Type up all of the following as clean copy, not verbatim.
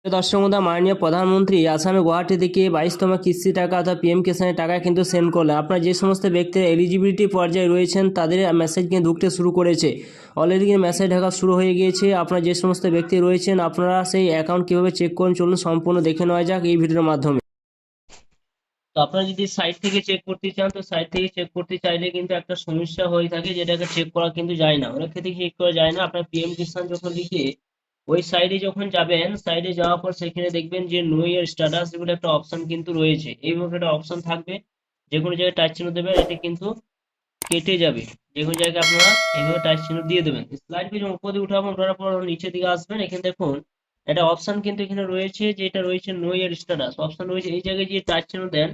দর্শক বন্ধু, মাননীয় প্রধানমন্ত্রী আসামে গুয়াহাটি থেকে 22তম কিস্তি টাকা অর্থাৎ পিএম কিষানের টাকা কিন্তু সেন্ড করলেন। আপনার যে সমস্ত ব্যক্তির এলিজিবিলিটি পর্যায়ে রয়েছেন তাদের মেসেজ কিন্তু ঢুকতে শুরু করেছে। অলরেডি কিন্তু মেসেজ ঢাকা শুরু হয়ে গিয়েছে। আপনার যে সমস্ত ব্যক্তি রয়েছেন আপনারা সেই অ্যাকাউন্ট কীভাবে চেক করুন চলুন সম্পূর্ণ দেখে নেওয়া যাক এই ভিডিওর মাধ্যমে। তো আপনারা যদি সাইট থেকে চেক করতে চান তো সাইট থেকে চেক করতে চাইলে কিন্তু একটা সমস্যা হয়ে থাকে, যেটাকে চেক করা কিন্তু যায় না, অনেক ক্ষেত্রে চেক করা যায় না। আপনার পিএম কিষান যখন লিখে ওই সাইডে যখন যাবেন, সাইডে যাওয়ার পর সেখানে দেখবেন যে নো ইয়ার স্ট্যাটাস বলে একটা অপশন কিন্তু রয়েছে। এইভাবে একটা অপশন থাকবে, যে কোনো জায়গায় টাচ চিহ্ন দেবেন, এটা কিন্তু কেটে যাবে। যে কোনো জায়গায় আপনারা এইভাবে টাচ চিহ্ন দিয়ে দেবেন। স্লাইড যখন উপর দিকে উঠাবেন, ওঠার পর নিচের দিকে আসবেন, এখানে দেখুন একটা অপশন কিন্তু এখানে রয়েছে, যেটা রয়েছে নো ইয়ার স্ট্যাটাস অপশন রয়েছে। এই জায়গায় যে টাচ চিহ্ন দেন,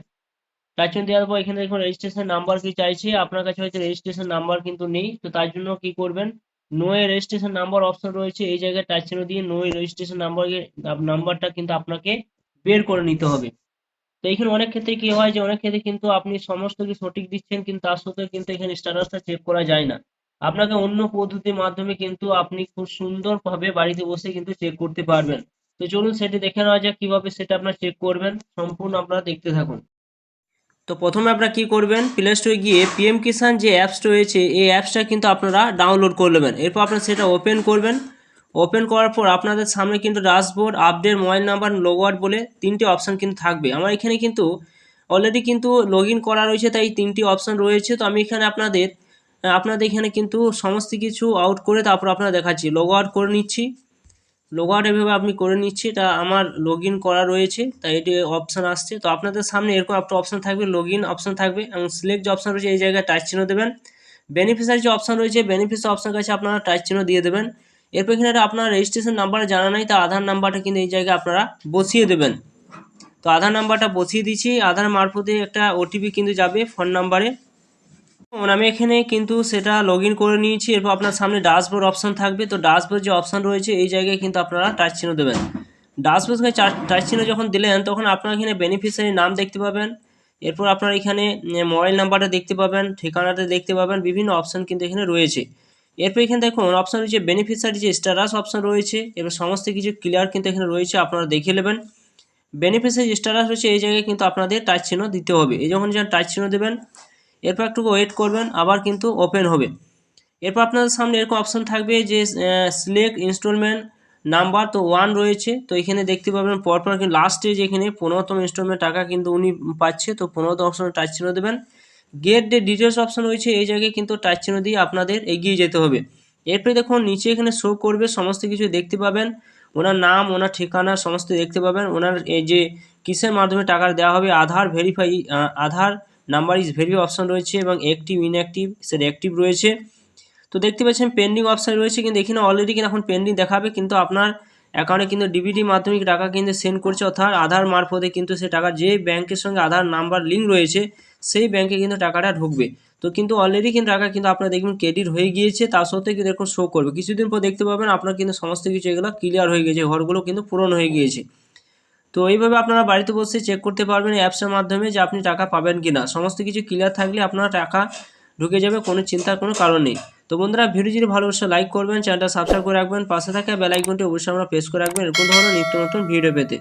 টাচ চিহ্ন দেওয়ার পর এখানে দেখুন রেজিস্ট্রেশন নাম্বার কি চাইছে। আপনার কাছে হয়তো রেজিস্ট্রেশন নাম্বার কিন্তু নেই, তো তার জন্য কি করবেন, নো এ রেজিস্ট্রেশন নাম্বার অপশন রয়েছে, এই জায়গায় টাচ চিহ্ন দিয়ে নো এ রেজিস্ট্রেশন নাম্বারটা কিন্তু আপনাকে বের করে নিতে হবে। তো এখানে অনেক ক্ষেত্রে কি হয় যে অনেক ক্ষেত্রে কিন্তু আপনি সমস্ত কিছু সঠিক দিচ্ছেন, কিন্তু তার সত্ত্বেও কিন্তু এখানে স্ট্যাটাসটা চেক করা যায় না। আপনাকে অন্য পদ্ধতির মাধ্যমে কিন্তু আপনি খুব সুন্দরভাবে বাড়িতে বসে কিন্তু চেক করতে পারবেন। তো চলুন সেটি দেখে নেওয়া যাক কিভাবে সেটা আপনারা চেক করবেন, সম্পূর্ণ আপনারা দেখতে থাকুন। তো প্রথমে আপনারা কি করবেন, প্লে স্টোরে গিয়ে পিএম কিষান যে অ্যাপস রয়েছে এই অ্যাপসটা কিন্তু আপনারা ডাউনলোড করে নেবেন। এরপর আপনারা সেটা ওপেন করবেন। ওপেন করার পর আপনাদের সামনে কিন্তু dashboard, update, mobile number, log out বলে তিনটি অপশান কিন্তু থাকবে। আমার এখানে কিন্তু অলরেডি কিন্তু লগ ইন করা রয়েছে, তাই তিনটি অপশান রয়েছে। তো আমি এখানে আপনাদের এখানে কিন্তু সমস্ত কিছু আউট করে তারপর আপনারা দেখাচ্ছি, লগ আউট করে নিচ্ছি। লগ আউট এভাবে আপনি করে নিচ্ছি, এটা আমার লগ ইন করা রয়েছে তাই এটি অপশান আসছে। তো আপনাদের সামনে এরকম একটা অপশান থাকবে, লগ ইন অপশান থাকবে এবং সিলেক্ট যে অপশান রয়েছে এই জায়গায় টাচ চিহ্ন দেবেন। বেনিফিশিয়ারি যে অপশান রয়েছে বেনিফিশিয়ারি অপশান কাছে আপনারা টাচ চিহ্ন দিয়ে দেবেন। এরপর এখানে আপনার রেজিস্ট্রেশন নাম্বার জানা নাই, তা আধার নাম্বারটা কিন্তু এই জায়গায় আপনারা বসিয়ে দেবেন। তো আধার নাম্বারটা বসিয়ে দিচ্ছি, আধার মারফতে একটা ওটিপি কিন্তু যাবে ফোন নাম্বারে। আমি এখানে কিন্তু সেটা লগ ইন করে নিয়েছি। এরপর আপনার সামনে ড্যাশবোর্ড অপশন থাকবে, তো ড্যাশবোর্ড যে অপশন রয়েছে এই জায়গায় কিন্তু আপনারা টাচ চিহ্ন দেবেন। ড্যাশবোর্ডে টাচ চিহ্ন যখন দিলেন তখন আপনারা এখানে বেনিফিশিয়ারি নাম দেখতে পাবেন। এরপর আপনারা এখানে মোবাইল নাম্বারটা দেখতে পাবেন, ঠিকানাটা দেখতে পাবেন, বিভিন্ন অপশন কিন্তু এখানে রয়েছে। এরপর এখানে দেখুন অপশন রয়েছে বেনিফিশিয়ারি যে স্ট্যাটাস অপশন রয়েছে, এবার সমস্ত কিছু ক্লিয়ার কিন্তু এখানে রয়েছে, আপনারা দেখে নেবেন। বেনিফিশিয়ারি স্ট্যাটাস রয়েছে এই জায়গায় কিন্তু আপনাদের টাচ চিহ্ন দিতে হবে। এই যখন যখন টাচ চিহ্ন দেবেন এরপর একটু ওয়েট করবেন, আবার কিন্তু ওপেন হবে। এরপর আপনাদের সামনে এরকম অপশন থাকবে যে সিলেক্ট ইনস্টলমেন্ট নাম্বার, তো 1 রয়েছে। তো এখানে দেখতে পাবেন পরপর কিন্তু লাস্টে যেখানে 15তম ইনস্টলমেন্ট টাকা কিন্তু উনি পাচ্ছে, তো 15তম অপশনে টাচ চিহ্ন দেবেন। গেট ডে ডিটেলস অপশন রয়েছে এই জায়গায় কিন্তু টাচ চিহ্ন দিয়ে আপনাদের এগিয়ে যেতে হবে। এরপরে দেখুন নিচে এখানে শো করবে, সমস্ত কিছু দেখতে পাবেন, ওনার নাম, ওনার ঠিকানা সমস্ত দেখতে পাবেন। ওনার এই যে কিসের মাধ্যমে টাকা দেওয়া হবে, Aadhaar verify, Aadhaar number is verify option রয়েছে এবং অ্যাক্টিভ ইনঅ্যাক্টিভ সেটা অ্যাক্টিভ রয়েছে। তো দেখতে পাচ্ছেন পেন্ডিং অপশন রয়েছে, কিন্তু এখানে অলরেডি কিন্তু এখন পেন্ডিং দেখাবে, কিন্তু আপনার অ্যাকাউন্টে কিন্তু ডিবিটি মাধ্যমে টাকা কিন্তু সেন্ড করছে, অর্থাৎ আধার মারফতে কিন্তু সে টাকা যে ব্যাংকের সঙ্গে আধার নাম্বার লিঙ্ক রয়েছে সেই ব্যাংকে কিন্তু টাকাটা ঢুকবে। তো কিন্তু অলরেডি কিন্তু টাকা কিন্তু আপনারা দেখবেন ক্রেডিট হয়ে গিয়েছে, তার সত্ত্বেও কিন্তু এরকম শো করবে। কিছুদিন পর দেখতে পাবেন আপনার কিন্তু সমস্ত কিছু এগুলো ক্লিয়ার হয়ে গেছে, ঘরগুলো কিন্তু পূরণ হয়ে গিয়েছে। তো এইভাবে আপনারা বাড়িতে বসে চেক করতে পারবেন অ্যাপসের মাধ্যমে যে আপনি টাকা পাবেন কি না। সমস্ত কিছু ক্লিয়ার থাকলে আপনার টাকা ঢুকে যাবে, কোনো চিন্তার কোনো কারণ নেই। তো বন্ধুরা ভিডিও যদি ভালো অবশ্যই লাইক করবেন, চ্যানেলটা সাবস্ক্রাইব করে রাখবেন, পাশে থাকা বেল আইকনটি অবশ্যই আমরা প্রেস করে রাখবেন এরকম ধরনের নিত্য নতুন ভিডিও পেতে।